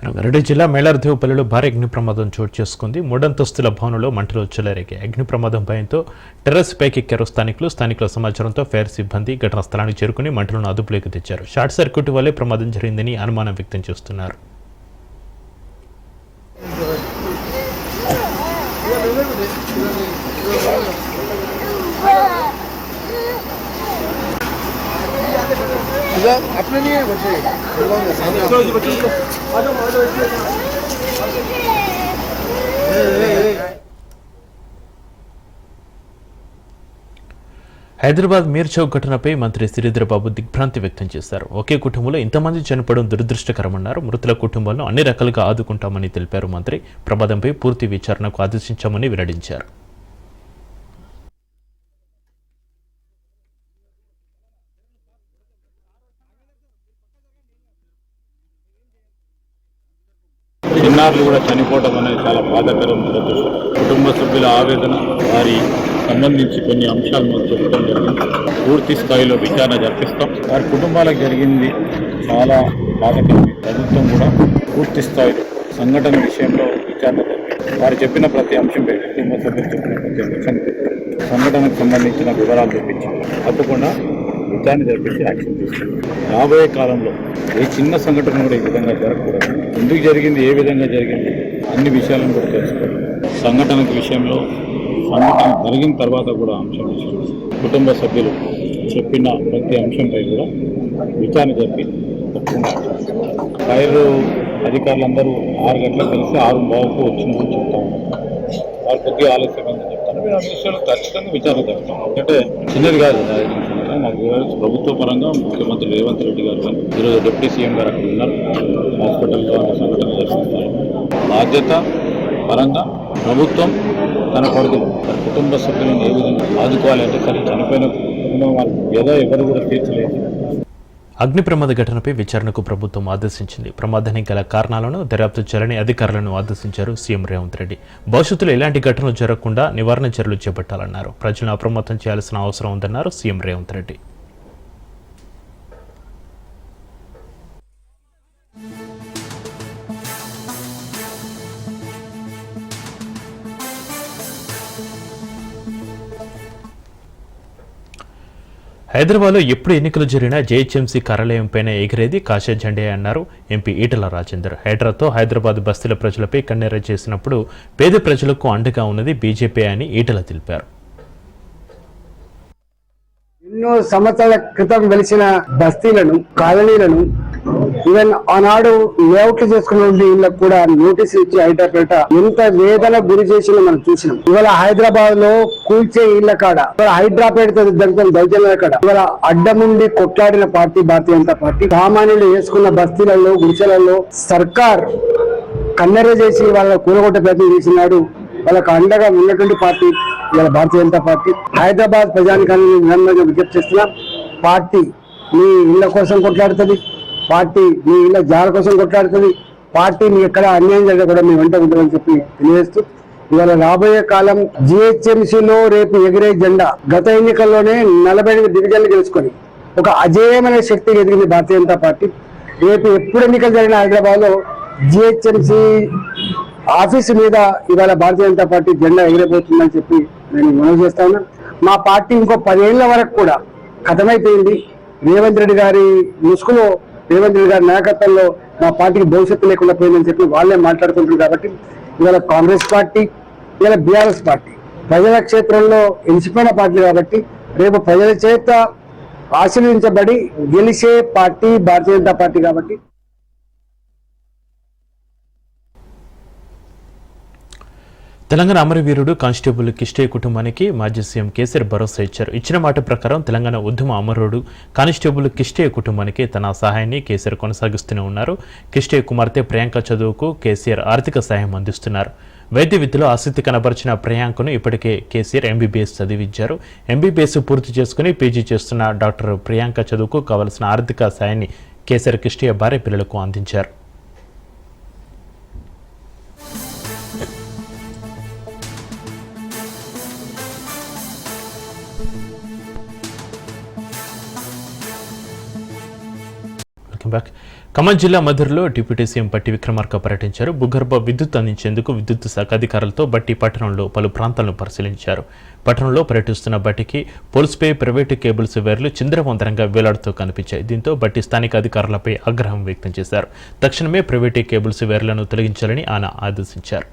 రంగారెడ్డి జిల్లా మేళార్దేవుపల్లిలో భారీ అగ్ని ప్రమాదం చోటు చేసుకుంది. మూడంతస్తుల భవనంలో మంటలు చెలరేగాయి. అగ్ని ప్రమాదం భయంతో టెర్రస్ పైకి ఎక్కారు స్థానికుల సమాచారంతో ఫైర్ సిబ్బంది ఘటనా స్థలానికి చేరుకుని మంటలను అదుపులోకి తెచ్చారు. షార్ట్ సర్క్యూట్ వల్లే ప్రమాదం జరిగిందని అనుమానం వ్యక్తం చేస్తున్నారు. अपने नहीं है बच्चे హైదరాబాద్ మీర్ చౌక్ ఘటనపై మంత్రి శ్రీధరబాబు దిగ్భ్రాంతి వ్యక్తం చేశారు. ఒకే కుటుంబంలో ఇంతమంది చనిపోవడం దురదృష్టకరమన్నారు. మృతుల కుటుంబాలను అన్ని రకాలుగా ఆదుకుంటామని తెలిపారు. మంత్రి ప్రమాదంపై పూర్తి విచారణకు ఆదేశించామని వెల్లడించారు. చిన్నారులు కూడా చనిపోవడం అనేది చాలా బాధాకరం. కుటుంబ సభ్యుల ఆవేదన, వారి సంబంధించి కొన్ని అంశాలు మనం చెప్పడం జరిగింది. పూర్తి స్థాయిలో విచారణ జరిపిస్తాం. వారి కుటుంబాలకు జరిగింది చాలా బాధాకరం. ప్రభుత్వం కూడా పూర్తి స్థాయిలో సంఘటన విషయంలో విచారణ జరిపి వారు చెప్పిన ప్రతి అంశంపై, కుటుంబ సభ్యులు చెప్పిన ప్రతి అంశంపై సంఘటనకు సంబంధించిన వివరాలు తెప్పించి తప్పకుండా విచారణ జరిపించి యాక్షన్ తీసుకుంటాం. రాబోయే కాలంలో ఏ చిన్న సంఘటన కూడా ఈ విధంగా జరగకూడదు. ఎందుకు జరిగింది, ఏ విధంగా జరిగింది, అన్ని విషయాలను కూడా తెలుసుకోవాలి. సంఘటన విషయంలో సంఘటన జరిగిన తర్వాత కూడా అంశం కుటుంబ సభ్యులు చెప్పిన ప్రతి అంశంపై కూడా విచారణ జరిపి తప్పకుండా ఫైర్ అధికారులందరూ 6 గంటలకు కలిసి 6:15కు వచ్చిందని చెప్తాము. వారు కొద్దిగా ఆలస్యమైందని చెప్తాను. మీరు ఆ విషయాలు ఖచ్చితంగా విచారణ జరుపుతాం. ఎందుకంటే చిన్నది కాదు. నాకు ప్రభుత్వ పరంగా ముఖ్యమంత్రి రేవంత్ రెడ్డి గారు కానీ ఈరోజు డిప్యూటీ సీఎం గారు అక్కడ ఉన్నారు. హాస్పిటల్లో సంఘటన జరిపిస్తారు. బాధ్యత పరంగా ప్రభుత్వం తన పరిధిలో కుటుంబ సభ్యులను ఏ విధంగా ఆదుకోవాలి అంటే సరే చనిపోయిన కుటుంబం వాళ్ళు ఏదో ఎవరు కూడా తీర్చలేదు. అగ్ని ప్రమాద ఘటనపై విచారణకు ప్రభుత్వం ఆదేశించింది. ప్రమాదానికి గల కారణాలను దర్యాప్తు చేయాలని అధికారులను ఆదేశించారు సీఎం రేవంత్ రెడ్డి. భవిష్యత్తులో ఎలాంటి ఘటనలు జరగకుండా నివారణ చర్యలు చేపట్టాలన్నారు. ప్రజలను అప్రమత్తం చేయాల్సిన అవసరం ఉందన్నారు సీఎం రేవంత్ రెడ్డి. హైదరాబాద్లో ఎప్పుడు ఎన్నికలు జరిగినా జేహెచ్ఎంసీ కార్యాలయంపైన ఎగిరేది కాషాయ జెండే అన్నారు ఎంపీ ఈటెల రాజేందర్. హైదరాబాద్ బస్తీల ప్రజలపై కన్నెర్ర చేసినప్పుడు పేద ప్రజలకు అండగా ఉన్నది బీజేపీ అని ఈటెల తెలిపారు. ఎన్నో సంవత్సరాల క్రితం వెలిసిన బస్తీలను, కాలనీలను ఈవెన్ ఆనాడు లేఅవుట్లు చేసుకున్న ఇళ్లకు కూడా నోటీసులు ఇచ్చి హైదరాబాద్ ఎంత వేదన గురి చేసిన మనం చూసినాం. ఇవాళ హైదరాబాద్ లో కూల్చే ఇళ్ల కాడ, హైదరాబాద్ దౌర్జన్యాల కాడ ఇవాళ అడ్డముండి కొట్లాడిన పార్టీ భారతీయ జనతా పార్టీ. సామాన్యులు వేసుకున్న బస్తీలలో, గుడిసెలలో సర్కార్ కన్నెర చేసి వాళ్ళ కూలగొట్ట ప్రయత్నం చేసినాడు. వాళ్ళకు అండగా ఉన్నటువంటి పార్టీ ఇవాళ భారతీయ జనతా పార్టీ. హైదరాబాద్ ప్రజానికాన్ని విజ్ఞప్తి చేస్తున్నాం. పార్టీ మీ ఇళ్ల కోసం కొట్లాడుతుంది, పార్టీ మీ ఇళ్ల జాల కోసం కొట్లాడుతుంది, పార్టీ మీ ఎక్కడ అన్యాయం జరిగినా కూడా మీ వెంట ఉంటుందని చెప్పి తెలియజేస్తూ ఇవాళ రాబోయే కాలం జిహెచ్ఎంసీలో రేపు ఎగిరే జెండా గత ఎన్నికల్లోనే 48 డివిజన్లు గెలుచుకొని ఒక అజేయమైన శక్తి ఎదిగింది భారతీయ జనతా పార్టీ. రేపు ఎప్పుడు ఎన్నికలు జరిగిన హైదరాబాద్ లో జిహెచ్ఎంసీ ఆఫీసు మీద ఇవాళ భారతీయ జనతా పార్టీ జెండా ఎగిరిపోతుందని చెప్పి నేను మనవి చేస్తా ఉన్నా. మా పార్టీ ఇంకో 10 ఏళ్ల వరకు కూడా ఖతమైపోయింది. రేవంత్ రెడ్డి గారి ముసుగులో, రేవంత్ రెడ్డి గారి నాయకత్వంలో మా పార్టీకి భవిష్యత్తు లేకుండా పోయిందని చెప్పి వాళ్ళే మాట్లాడుకుంటున్నారు. కాబట్టి ఇవాళ కాంగ్రెస్ పార్టీ, ఇవాళ బీఆర్ఎస్ పార్టీ ప్రజల క్షేత్రంలో ఎంచిపోయిన పార్టీ కాబట్టి రేపు ప్రజల చేత ఆశీర్వదించబడి గెలిచే పార్టీ భారతీయ జనతా పార్టీ. కాబట్టి తెలంగాణ అమరవీరుడు కానిస్టేబుల్ కిష్టయ్య కుటుంబానికి మాజీ సీఎం కేసీఆర్ భరోసా ఇచ్చారు. ఇచ్చిన మాట ప్రకారం తెలంగాణ ఉద్యమ అమరుడు కానిస్టేబుల్ కిష్టయ్య కుటుంబానికి తన సహాయాన్ని కేసీఆర్ కొనసాగిస్తూనే ఉన్నారు. కిష్టయ్య కుమార్తె ప్రియాంక చదువుకు కేసీఆర్ ఆర్థిక సహాయం అందిస్తున్నారు. వైద్య విద్యలో ఆసక్తి కనబరిచిన ప్రియాంకను ఇప్పటికే కేసీఆర్ ఎంబీబీఎస్ చదివించారు. ఎంబీబీఎస్ పూర్తి చేసుకుని పీజీ చేస్తున్న డాక్టర్ ప్రియాంక చదువుకు కావలసిన ఆర్థిక సాయాన్ని కేసీఆర్ కిష్టయ్య భార్య పిల్లలకు అందించారు. ఖమ్మం జిల్లా మధురలో డిప్యూటీ సీఎం బట్టి విక్రమార్క పర్యటించారు. భూగర్భ విద్యుత్ అందించేందుకు విద్యుత్ శాఖ అధికారులతో బట్టి పట్టణంలో పలు ప్రాంతాలను పరిశీలించారు. పట్టణంలో పర్యటిస్తున్న బట్టికి పోల్స్పై ప్రైవేటు కేబుల్స్ వైర్లు చిందరవందరంగా వేలాడుతూ కనిపించాయి. దీంతో బట్టి స్థానిక అధికారులపై ఆగ్రహం వ్యక్తం చేశారు. తక్షణమే ప్రైవేటు కేబుల్స్ వైర్లను తొలగించాలని ఆయన ఆదేశించారు.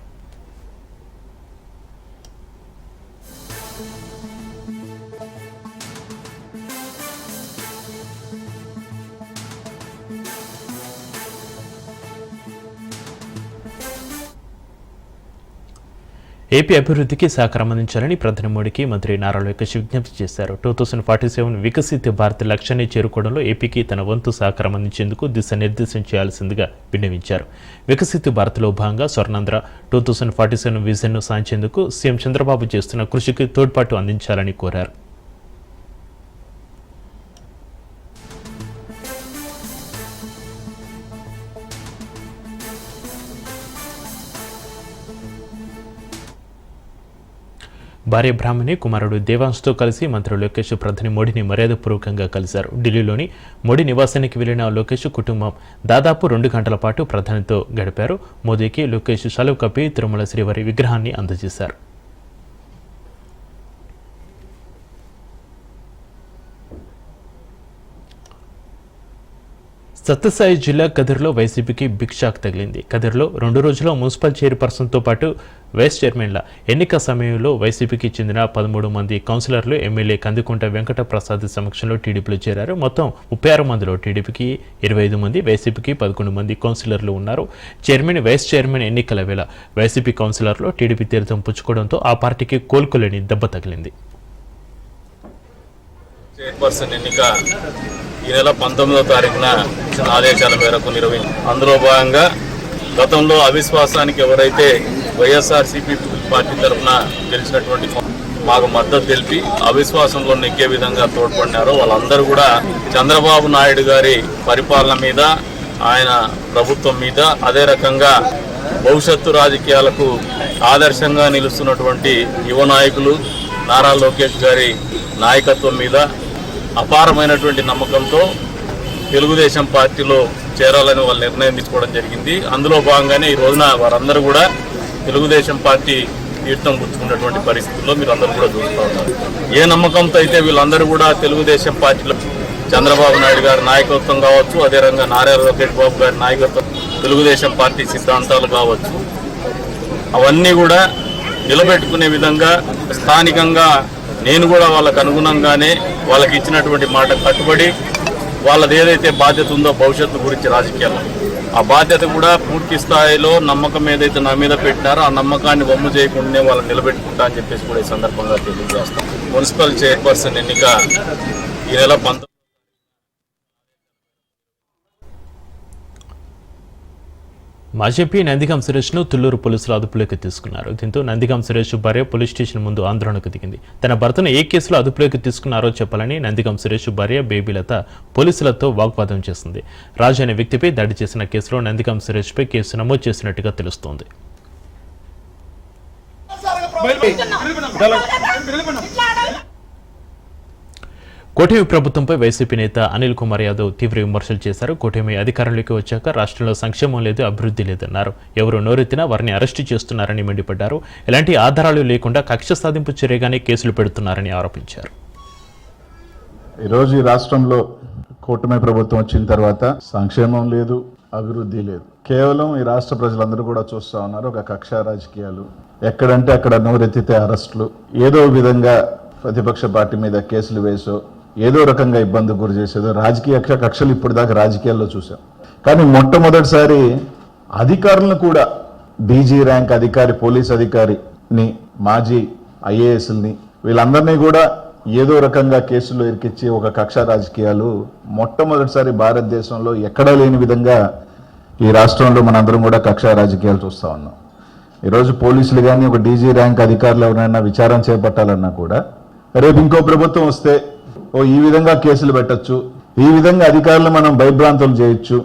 ఏపీ అభివృద్ధికి సహకారం అందించాలని ప్రధాని మోడీకి మంత్రి నారా లోకేష్ విజ్ఞప్తి చేశారు. 2047 వికసిత భారత్ లక్ష్యాన్ని చేరుకోవడంలో ఏపీకి తన వంతు సహకారం అందించేందుకు దిశానిర్దేశం చేయాల్సిందిగా విన్నవించారు. వికసిత భారత్లో భాగంగా స్వర్ణాంధ్ర 2047 విజన్ను సాధించేందుకు సీఎం చంద్రబాబు చేస్తున్న కృషికి తోడ్పాటు అందించాలని కోరారు. భార్య బ్రాహ్మణి కుమారుడు దేవాంశ్తో కలిసి మంత్రి లోకేష్ ప్రధాని మోడీని మర్యాదపూర్వకంగా కలిశారు. ఢిల్లీలోని మోడీ నివాసానికి వెళ్లిన లోకేష్ కుటుంబం దాదాపు 2 గంటల పాటు ప్రధానితో గడిపారు. మోదీకి లోకేష్ శాలువ కప్పి తిరుమల శ్రీవారి విగ్రహాన్ని అందజేశారు. సత్యసాయి జిల్లా కదిర్లో వైసీపీకి బిగ్ షాక్ తగిలింది. కదిర్లో 2 రోజుల మున్సిపల్ చైర్పర్సన్తో పాటు వైస్ చైర్మన్ల ఎన్నిక సమయంలో వైసీపీకి చెందిన 13 మంది కౌన్సిలర్లు ఎమ్మెల్యే కందికుంట వెంకట ప్రసాద్ సమక్షంలో టీడీపీలో చేరారు. మొత్తం 36 మందిలో టీడీపీకి 25 మంది, వైసీపీకి 11 మంది కౌన్సిలర్లు ఉన్నారు. చైర్మన్, వైస్ చైర్మన్ ఎన్నికల వేళ వైసీపీ కౌన్సిలర్లు టీడీపీ తీర్థం పుచ్చుకోవడంతో ఆ పార్టీకి కోలుకోలేని దెబ్బ తగిలింది. చైర్పర్సన్ ఎన్నిక ఈ నెల 19వ తారీఖున ఇచ్చిన ఆదేశాల మేరకు అందులో భాగంగా గతంలో అవిశ్వాసానికి ఎవరైతే వైఎస్ఆర్సీపీ పార్టీ తరఫున గెలిచినటువంటి మాకు మద్దతు తెలిపి అవిశ్వాసంలో నెగ్గే విధంగా తోడ్పడినారో వాళ్ళందరూ కూడా చంద్రబాబు నాయుడు గారి పరిపాలన మీద, ఆయన ప్రభుత్వం మీద, అదే రకంగా భవిష్యత్తు రాజకీయాలకు ఆదర్శంగా నిలుస్తున్నటువంటి యువ నాయకులు నారా లోకేష్ గారి నాయకత్వం మీద అపారమైనటువంటి నమ్మకంతో తెలుగుదేశం పార్టీలో చేరాలని వాళ్ళు నిర్ణయం తీసుకోవడం జరిగింది. అందులో భాగంగానే ఈ రోజున వారందరూ కూడా తెలుగుదేశం పార్టీ తీర్థం పుచ్చుకున్నటువంటి పరిస్థితుల్లో మీరు అందరూ కూడా చూస్తూ ఉన్నారు. ఏ నమ్మకంతో అయితే వీళ్ళందరూ కూడా తెలుగుదేశం పార్టీలో చంద్రబాబు నాయుడు గారి నాయకత్వం కావచ్చు, అదే రకంగా నారా లోకేష్ బాబు గారి నాయకత్వం, తెలుగుదేశం పార్టీ సిద్ధాంతాలు కావచ్చు, అవన్నీ కూడా నిలబెట్టుకునే విధంగా స్థానికంగా నేను కూడా వాళ్ళకు అనుగుణంగానే వాళ్ళకి ఇచ్చినటువంటి మాట కట్టుబడి వాళ్ళది ఏదైతే బాధ్యత ఉందో భవిష్యత్తు గురించి రాజకీయాల్లో ఆ బాధ్యత కూడా పూర్తి స్థాయిలో నమ్మకం ఏదైతే నా మీద పెట్టినారో ఆ నమ్మకాన్ని వమ్ము చేయకుండానే వాళ్ళని నిలబెట్టుకుంటా అని చెప్పేసి కూడా ఈ సందర్భంగా తెలియజేస్తాం. మున్సిపల్ చైర్పర్సన్ ఎన్నిక ఈ నెల 19 మాజీ ఎంపీ నందిగం సురేష్ను తుళ్లూరు పోలీసులు అదుపులోకి తీసుకున్నారు. దీంతో నందిగం సురేష్ భార్య పోలీస్ స్టేషన్ ముందు ఆందోళనకు దిగింది. తన భర్తను ఏ కేసులో అదుపులోకి తీసుకున్నారో చెప్పాలని నందిగం సురేష్ భార్య బేబీలత పోలీసులతో వాగ్వాదం చేసింది. రాజు అనే వ్యక్తిపై దాడి చేసిన కేసులో నందిగం సురేష్పై కేసు నమోదు చేసినట్టుగా తెలుస్తోంది. కూటమి ప్రభుత్వంపై వైసీపీ నేత అనిల్ కుమార్ యాదవ్ తీవ్ర విమర్శలు చేశారు. కూటమి అధికారంలోకి వచ్చాక రాష్ట్రంలో సంక్షేమం లేదు, అభివృద్ధి లేదన్నారు. ఎవరు నోరెత్తినా వారిని అరెస్టు చేస్తున్నారని మండిపడ్డారు. ఎలాంటి ఆధారాలు లేకుండా కక్ష సాధింపు చర్యగానే కేసులు పెడుతున్నారని ఆరోపించారు. ఈరోజు ఈ రాష్ట్రంలో కూటమి ప్రభుత్వం వచ్చిన తర్వాత సంక్షేమం లేదు, అభివృద్ధి లేదు. కేవలం ఈ రాష్ట్ర ప్రజలందరూ కూడా చూస్తూ ఉన్నారు ఒక కక్ష రాజకీయాలు. ఎక్కడంటే అక్కడ నోరెత్తితే అరెస్టులు, ఏదో విధంగా ప్రతిపక్ష పార్టీ మీద కేసులు వేసో ఏదో రకంగా ఇబ్బంది గురి చేసేదో రాజకీయ కక్షలు ఇప్పుడు దాకా రాజకీయాల్లో చూసాం. కానీ మొట్టమొదటిసారి అధికారులను కూడా డీజీ ర్యాంక్ అధికారి, పోలీస్ అధికారిని, మాజీ ఐఏఎస్ని వీళ్ళందరినీ కూడా ఏదో రకంగా కేసులో ఇరికిచ్చి ఒక కక్ష రాజకీయాలు మొట్టమొదటిసారి భారతదేశంలో ఎక్కడా లేని విధంగా ఈ రాష్ట్రంలో మనందరం కూడా కక్ష రాజకీయాలు చూస్తూ ఉన్నాం. ఈరోజు పోలీసులు కానీ ఒక డీజీ ర్యాంక్ అధికారులు ఎవరైనా విచారణ చేపట్టాలన్నా కూడా రేపు ఇంకో ప్రభుత్వం వస్తే ఈ విధంగా కేసులు పెట్టచ్చు, ఈ విధంగా అధికారులు మనం భయభ్రాంతులు చేయొచ్చు,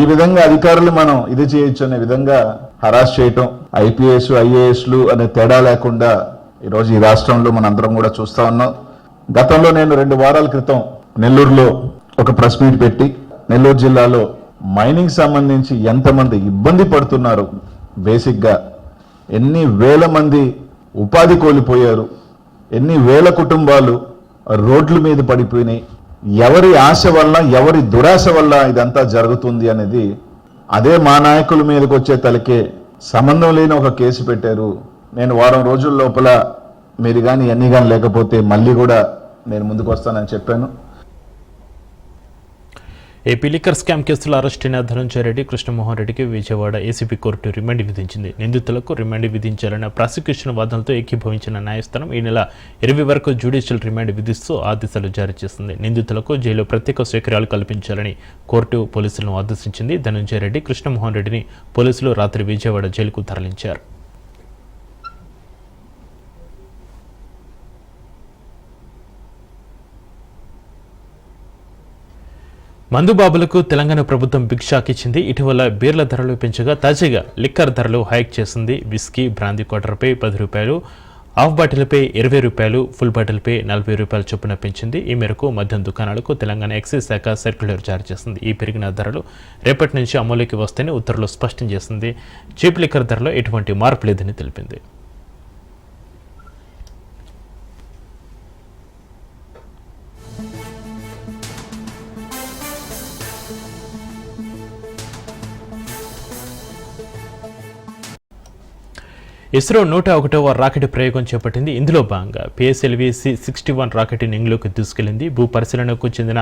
ఈ విధంగా అధికారులు మనం ఇది చేయొచ్చు అనే విధంగా హరాస్ చేయటం, ఐపీఎస్ ఐఏఎస్లు అనే తేడా లేకుండా ఈరోజు ఈ రాష్ట్రంలో మనందరం కూడా చూస్తా ఉన్నాం. గతంలో నేను 2 వారాల క్రితం నెల్లూరులో ఒక ప్రెస్ మీట్ పెట్టి నెల్లూరు జిల్లాలో మైనింగ్ సంబంధించి ఎంతమంది ఇబ్బంది పడుతున్నారు, బేసిక్గా ఎన్ని వేల మంది ఉపాధి కోల్పోయారు, ఎన్ని వేల కుటుంబాలు రోడ్ల మీద పడిపోయినాయి, ఎవరి ఆశ వల్ల ఎవరి దురాశ వల్ల ఇదంతా జరుగుతుంది అనేది అదే మా నాయకుల మీదకి వచ్చే తలకే సంబంధం లేని ఒక కేసు పెట్టారు. నేను వారం రోజుల లోపల మీరు కానీ ఎన్ని కానీ లేకపోతే మళ్ళీ కూడా నేను ముందుకు వస్తానని చెప్పాను. ఏపీ లిక్కర్ స్కామ్ కేసులో అరెస్ట్ అయిన ధనంజయ రెడ్డి, కృష్ణమోహన్ రెడ్డికి విజయవాడ ఏసీబీ కోర్టు రిమాండ్ విధించింది. నిందితులకు రిమాండ్ విధించాలన్న ప్రాసిక్యూషన్ వాదనలతో ఏకీభవించిన న్యాయస్థానం ఈ నెల 20 వరకు జ్యుడిషియల్ రిమాండ్ విధిస్తూ ఆదేశాలు జారీ చేసింది. నిందితులకు జైలు ప్రత్యేక సౌకర్యాలు కల్పించాలని కోర్టు పోలీసులను ఆదేశించింది. ధనంజయ రెడ్డి, కృష్ణమోహన్ రెడ్డిని పోలీసులు రాత్రి విజయవాడ జైలుకు తరలించారు. మందుబాబులకు తెలంగాణ ప్రభుత్వం బిగ్ షాక్ ఇచ్చింది. ఇటీవల బీర్ల ధరలు పెంచగా తాజాగా లిక్కర్ ధరలు హైక్ చేసింది. విస్కీ, బ్రాందీ క్వార్టర్పై 10 రూపాయలు, హాఫ్ బాటిల్పై 20 రూపాయలు, ఫుల్ బాటిల్పై 40 రూపాయల చొప్పున పెంచింది. ఈ మేరకు మద్యం దుకాణాలకు తెలంగాణ ఎక్సైజ్ శాఖ సర్క్యులర్ జారీ చేసింది. ఈ పెరిగిన ధరలు రేపటి నుంచి అమలులోకి వస్తాయని ఉత్తర్వులు స్పష్టం చేసింది. చీప్ లిక్కర్ ధరలో ఎటువంటి మార్పు లేదని తెలిపింది. ఇస్రో 101వ రాకెట్ ప్రయోగం చేపట్టింది. ఇందులో భాగంగా PSLV-C61 రాకెట్ నింగిలోకి తీసుకెళ్లింది. భూ పరిశీలనకు చెందిన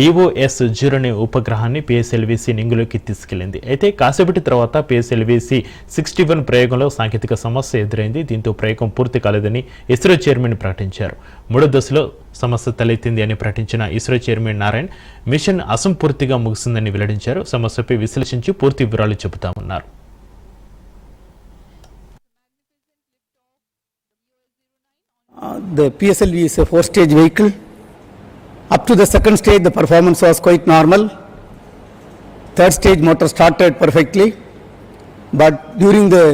EOS-0 అనే ఉపగ్రహాన్ని PSLV-C నింగిలోకి తీసుకెళ్లింది. అయితే కాసేపటి తర్వాత PSLV-C61 ప్రయోగంలో సాంకేతిక సమస్య ఎదురైంది. దీంతో ప్రయోగం పూర్తి కాలేదని ఇస్రో చైర్మన్ ప్రకటించారు. 3వ దశలో సమస్య తలెత్తింది అని ప్రకటించిన ఇస్రో చైర్మన్ నారాయణ్ మిషన్ అసంపూర్తిగా ముగిసిందని వెల్లడించారు. సమస్యపై విశ్లేషించి పూర్తి వివరాలు చెబుతామన్నారు. The PSLV is a 4-stage vehicle. Up to the second stage, the performance was quite normal. Third stage, motor started perfectly. But during the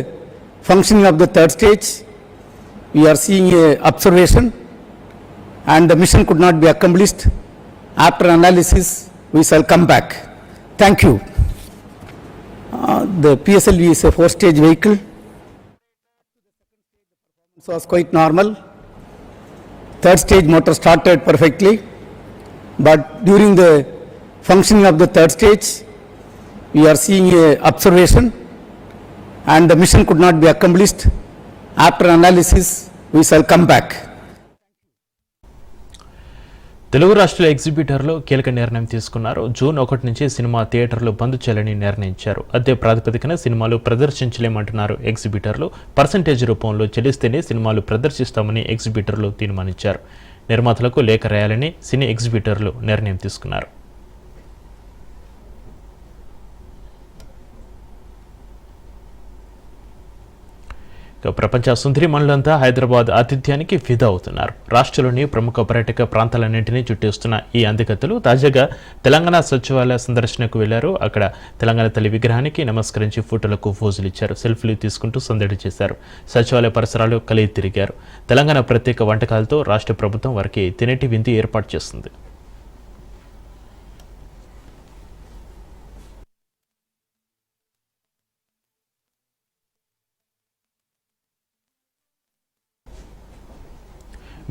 functioning of the third stage, we are seeing a observation and the mission could not be accomplished. After analysis, we shall come back. Thank you. The PSLV is a 4-stage vehicle. It was quite normal. Third stage motor started perfectly, but during the functioning of the third stage, we are seeing a observation and the mission could not be accomplished. After analysis, we shall come back. Telugu రాష్ట్రాల ఎగ్జిబిటర్లు కీలక నిర్ణయం తీసుకున్నారు. June 1 నుంచి cinema థియేటర్లు బంద్ చేయాలని నిర్ణయించారు. అదే ప్రాతిపదికన సినిమాలు ప్రదర్శించలేమంటున్నారు ఎగ్జిబిటర్లు. పర్సంటేజ్ రూపంలో చెల్లిస్తేనే సినిమాలు ప్రదర్శిస్తామని ఎగ్జిబిటర్లు తీర్మానించారు. నిర్మాతలకు లేఖ రాయాలని సినీ ఎగ్జిబిటర్లు నిర్ణయం తీసుకున్నారు. ప్రపంచ సుందరిమణులంతా హైదరాబాద్ ఆతిథ్యానికి ఫిదా అవుతున్నారు. రాష్ట్రంలోని ప్రముఖ పర్యాటక ప్రాంతాలన్నింటినీ చుట్టేస్తున్న ఈ అందగత్తెలు తాజాగా తెలంగాణ సచివాలయ సందర్శనకు వెళ్లారు. అక్కడ తెలంగాణ తల్లి విగ్రహానికి నమస్కరించి ఫోటోలకు పోజులు ఇచ్చారు. సెల్ఫీలు తీసుకుంటూ సందడి చేశారు. సచివాలయ పరిసరాలు కలిగి తిరిగారు. తెలంగాణ ప్రత్యేక వంటకాలతో రాష్ట్ర ప్రభుత్వం వారికి తినేటి విందు ఏర్పాటు చేస్తుంది.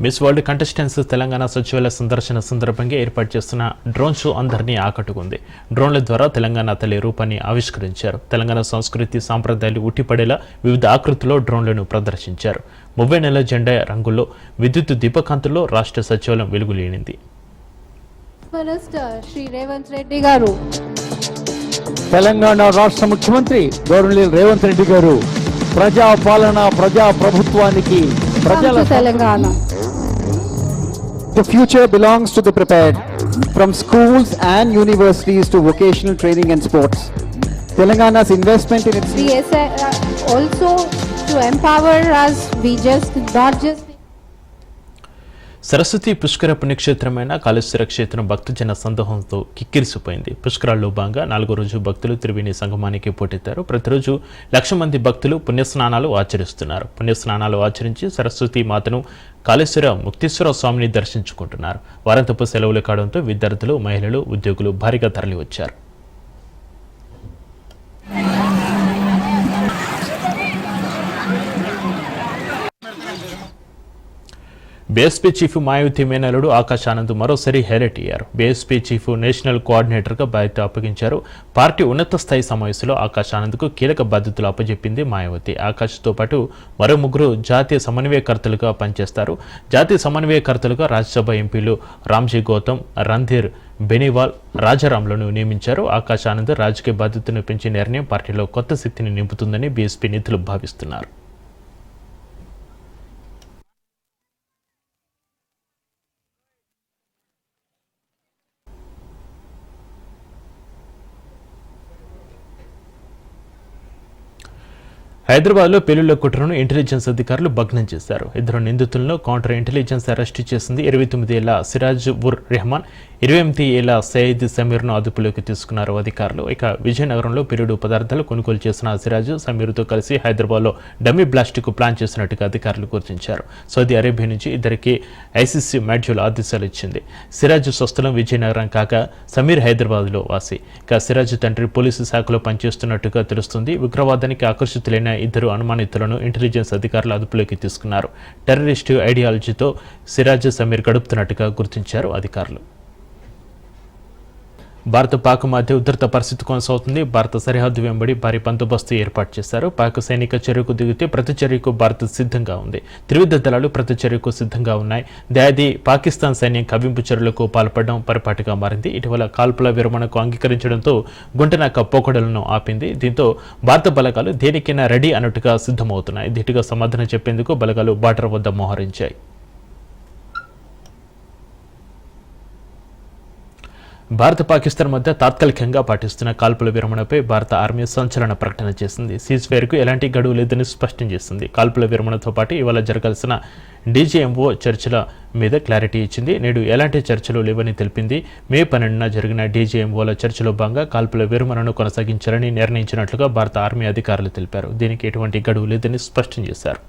మిస్ వరల్డ్ కంటెస్టెంట్స్ తెలంగాణ సచివాలయ సందర్శన సందర్భంగా ఏర్పాటు చేస్తున్న డ్రోన్ షో అందరినీ ఆకట్టుకుంది. డ్రోన్ల ద్వారా తెలంగాణ తల్లి రూపాన్ని ఆవిష్కరించారు. తెలంగాణ సంస్కృతి సాంప్రదాయాలు ఉట్టిపడేలా వివిధ ఆకృతుల్లో డ్రోన్లను ప్రదర్శించారు. 30 నెలల జెండా రంగుల్లో విద్యుత్ దీపకాంతుల్లో రాష్ట్ర సచివాలయం వెలుగులేనింది. శ్రీ రేవంత్ రెడ్డి గారు, తెలంగాణ రాష్ట్ర ముఖ్యమంత్రి గౌరవనీయులు రేవంత్ రెడ్డి గారు ప్రజా పాలన, ప్రజా ప్రభుత్వానికి ప్రజల Telangana. The future belongs to the prepared, from schools and universities to vocational training and sports. Telangana's investment in its... Also to empower us, we just not just... Saraswati పుష్కర పుణ్యక్షేత్రమైన కాళేశ్వర క్షేత్రం భక్తజన సందోహంతో కిక్కిరిసిపోయింది. పుష్కరాల్లో భాగంగా 4వ రోజు భక్తులు త్రివేణి సంగమానికి పోటెత్తారు. ప్రతిరోజు 1,00,000 మంది భక్తులు పుణ్యస్నానాలు ఆచరిస్తున్నారు. పుణ్యస్నానాలు ఆచరించి సరస్వతి మాతను కాళేశ్వర ముక్తేశ్వర స్వామిని దర్శించుకుంటున్నారు. వారాంతపు సెలవులు కావడంతో విద్యార్థులు, మహిళలు, ఉద్యోగులు భారీగా తరలివచ్చారు. బీఎస్పీ చీఫ్ మాయావతి మేనలుడు ఆకాష్ ఆనంద్ మరోసారి హైలైట్ అయ్యారు. బీఎస్పీ చీఫ్ నేషనల్ కోఆర్డినేటర్గా బాధ్యత అప్పగించారు. పార్టీ ఉన్నత స్థాయి సమావేశంలో ఆకాష్ ఆనంద్కు కీలక బాధ్యతలు అప్పజెప్పింది మాయావతి. ఆకాష్తో పాటు మరో ముగ్గురు జాతీయ సమన్వయకర్తలుగా పనిచేస్తారు. జాతీయ సమన్వయకర్తలుగా రాజ్యసభ ఎంపీలు రామ్జీ గౌతమ్, రణ్ధీర్ బెనీవాల్, రాజారాంలను నియమించారు. ఆకాష్ ఆనంద్ రాజకీయ బాధ్యతను పెంచే నిర్ణయం పార్టీలో కొత్త శక్తిని నింపుతుందని బీఎస్పీ నేతలు భావిస్తున్నారు. హైదరాబాద్లో పేలుళ్ల కుట్రను ఇంటెలిజెన్స్ అధికారులు భగ్నం చేశారు. ఇద్దరు నిందితులను కౌంటర్ ఇంటెలిజెన్స్ అరెస్టు చేసింది. 29 ఏళ్ల సిరాజ్ ఉర్ రెహమాన్, 28 ఏళ్ల సయీద్ సమీర్ను అదుపులోకి తీసుకున్నారు అధికారులు. ఇక విజయనగరంలో పేలుడు పదార్థాలు కొనుగోలు చేసిన సిరాజ్ సమీర్తో కలిసి హైదరాబాద్లో డమ్మీ బ్లాస్ట్కు ప్లాన్ చేసినట్టుగా అధికారులు గుర్తించారు. సౌదీ అరేబియా నుంచి ఇద్దరికి ఐసీసీ మాడ్యూల్ ఆదేశాలు ఇచ్చింది. సిరాజ్ స్వస్థలం విజయనగరం కాగా సమీర్ హైదరాబాద్లో వాసి. ఇక సిరాజ్ తండ్రి పోలీసు శాఖలో పనిచేస్తున్నట్టుగా తెలుస్తుంది. ఉగ్రవాదానికి ఆకర్షితులైన ఇద్దరు అనుమానితులను ఇంటెలిజెన్స్ అధికారులు అదుపులోకి తీసుకున్నారు. టెర్రరిస్టు ఐడియాలజీతో సిరాజ్ సమీర్ గడుపుతున్నట్టుగా గుర్తించారు అధికారులు. భారత పాక్ మధ్య ఉధృత పరిస్థితి కొనసాగుతుంది. భారత సరిహద్దు వెంబడి భారీ బందోబస్తు ఏర్పాటు చేశారు. పాక్ సైనిక చర్యకు దిగితే ప్రతి చర్యకు భారత్ సిద్ధంగా ఉంది. త్రివిధ దళాలు ప్రతి చర్యకు సిద్ధంగా ఉన్నాయి. దాది పాకిస్తాన్ సైన్యం కవ్వింపు చర్యలకు పాల్పడడం పరిపాటిగా మారింది. ఇటీవల కాల్పుల విరమణకు అంగీకరించడంతో గుంటనాక పోకడలను ఆపింది. దీంతో భారత బలగాలు దేనికైనా రెడీ అన్నట్టుగా సిద్ధమవుతున్నాయి. ధీటుగా సమాధానం చెప్పేందుకు బలగాలు బార్డర్ వద్ద మోహరించాయి. భారత పాకిస్తాన్ మధ్య తాత్కాలికంగా పాటిస్తున్న కాల్పుల విరమణపై భారత ఆర్మీ సంచలన ప్రకటన చేసింది. సీజ్ ఫైర్కు ఎలాంటి గడువు లేదని స్పష్టం చేసింది. కాల్పుల విరమణతో పాటు ఇవాళ జరగాల్సిన డీజీఎంఓ చర్చల మీద క్లారిటీ ఇచ్చింది. నేడు ఎలాంటి చర్చలు లేవని తెలిపింది. మే 12న జరిగిన డీజీఎంఓల చర్చలో భాగంగా కాల్పుల విరమణను కొనసాగించాలని నిర్ణయించినట్లుగా భారత ఆర్మీ అధికారులు తెలిపారు. దీనికి ఎటువంటి గడువు లేదని స్పష్టం చేశారు.